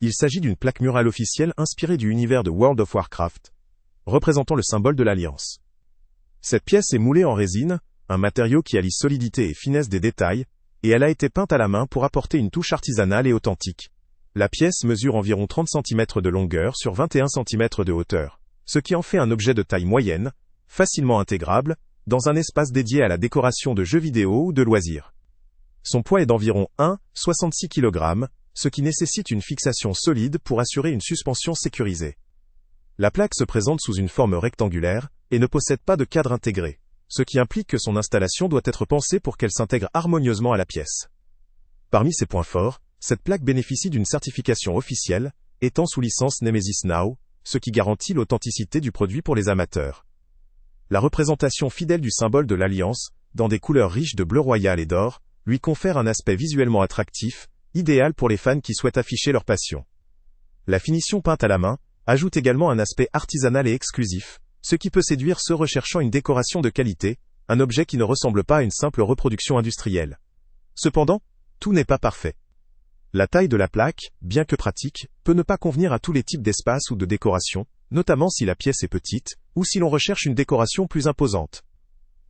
Il s'agit d'une plaque murale officielle inspirée du univers de World of Warcraft, représentant le symbole de l'Alliance. Cette pièce est moulée en résine, un matériau qui allie solidité et finesse des détails, et elle a été peinte à la main pour apporter une touche artisanale et authentique. La pièce mesure environ 30 cm de longueur sur 21 cm de hauteur, ce qui en fait un objet de taille moyenne, facilement intégrable, dans un espace dédié à la décoration de jeux vidéo ou de loisirs. Son poids est d'environ 1,66 kg, ce qui nécessite une fixation solide pour assurer une suspension sécurisée. La plaque se présente sous une forme rectangulaire et ne possède pas de cadre intégré, ce qui implique que son installation doit être pensée pour qu'elle s'intègre harmonieusement à la pièce. Parmi ses points forts, cette plaque bénéficie d'une certification officielle, étant sous licence Nemesis Now, ce qui garantit l'authenticité du produit pour les amateurs. La représentation fidèle du symbole de l'Alliance, dans des couleurs riches de bleu royal et d'or, lui confère un aspect visuellement attractif, idéal pour les fans qui souhaitent afficher leur passion. La finition peinte à la main ajoute également un aspect artisanal et exclusif, ce qui peut séduire ceux recherchant une décoration de qualité, un objet qui ne ressemble pas à une simple reproduction industrielle. Cependant, tout n'est pas parfait. La taille de la plaque, bien que pratique, peut ne pas convenir à tous les types d'espace ou de décoration, notamment si la pièce est petite, ou si l'on recherche une décoration plus imposante.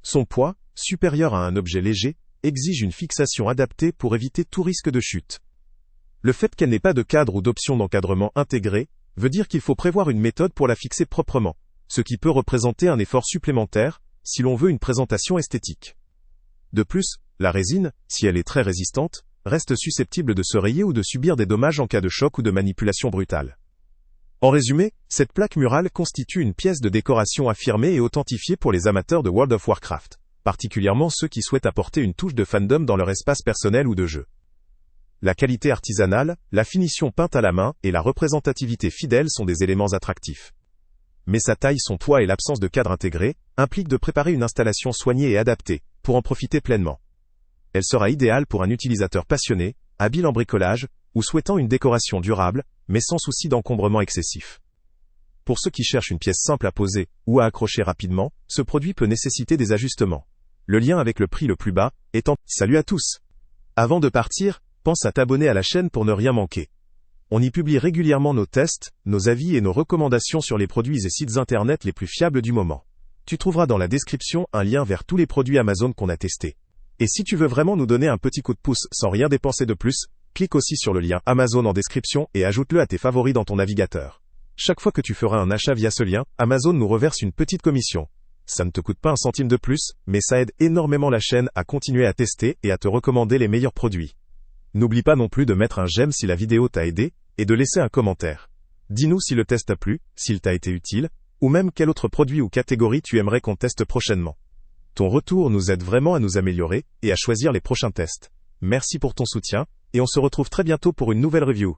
Son poids, supérieur à un objet léger, exige une fixation adaptée pour éviter tout risque de chute. Le fait qu'elle n'ait pas de cadre ou d'option d'encadrement intégrée, veut dire qu'il faut prévoir une méthode pour la fixer proprement, ce qui peut représenter un effort supplémentaire, si l'on veut une présentation esthétique. De plus, la résine, si elle est très résistante, reste susceptible de se rayer ou de subir des dommages en cas de choc ou de manipulation brutale. En résumé, cette plaque murale constitue une pièce de décoration affirmée et authentifiée pour les amateurs de World of Warcraft, particulièrement ceux qui souhaitent apporter une touche de fandom dans leur espace personnel ou de jeu. La qualité artisanale, la finition peinte à la main et la représentativité fidèle sont des éléments attractifs. Mais sa taille, son poids et l'absence de cadre intégré impliquent de préparer une installation soignée et adaptée, pour en profiter pleinement. Elle sera idéale pour un utilisateur passionné, habile en bricolage, ou souhaitant une décoration durable, mais sans souci d'encombrement excessif. Pour ceux qui cherchent une pièce simple à poser ou à accrocher rapidement, ce produit peut nécessiter des ajustements. Le lien avec le prix le plus bas étant « Salut à tous !» Avant de partir, pense à t'abonner à la chaîne pour ne rien manquer. On y publie régulièrement nos tests, nos avis et nos recommandations sur les produits et sites internet les plus fiables du moment. Tu trouveras dans la description un lien vers tous les produits Amazon qu'on a testés. Et si tu veux vraiment nous donner un petit coup de pouce sans rien dépenser de plus, clique aussi sur le lien Amazon en description et ajoute-le à tes favoris dans ton navigateur. Chaque fois que tu feras un achat via ce lien, Amazon nous reverse une petite commission. Ça ne te coûte pas un centime de plus, mais ça aide énormément la chaîne à continuer à tester et à te recommander les meilleurs produits. N'oublie pas non plus de mettre un j'aime si la vidéo t'a aidé, et de laisser un commentaire. Dis-nous si le test t'a plu, s'il t'a été utile, ou même quel autre produit ou catégorie tu aimerais qu'on teste prochainement. Ton retour nous aide vraiment à nous améliorer, et à choisir les prochains tests. Merci pour ton soutien, et on se retrouve très bientôt pour une nouvelle review.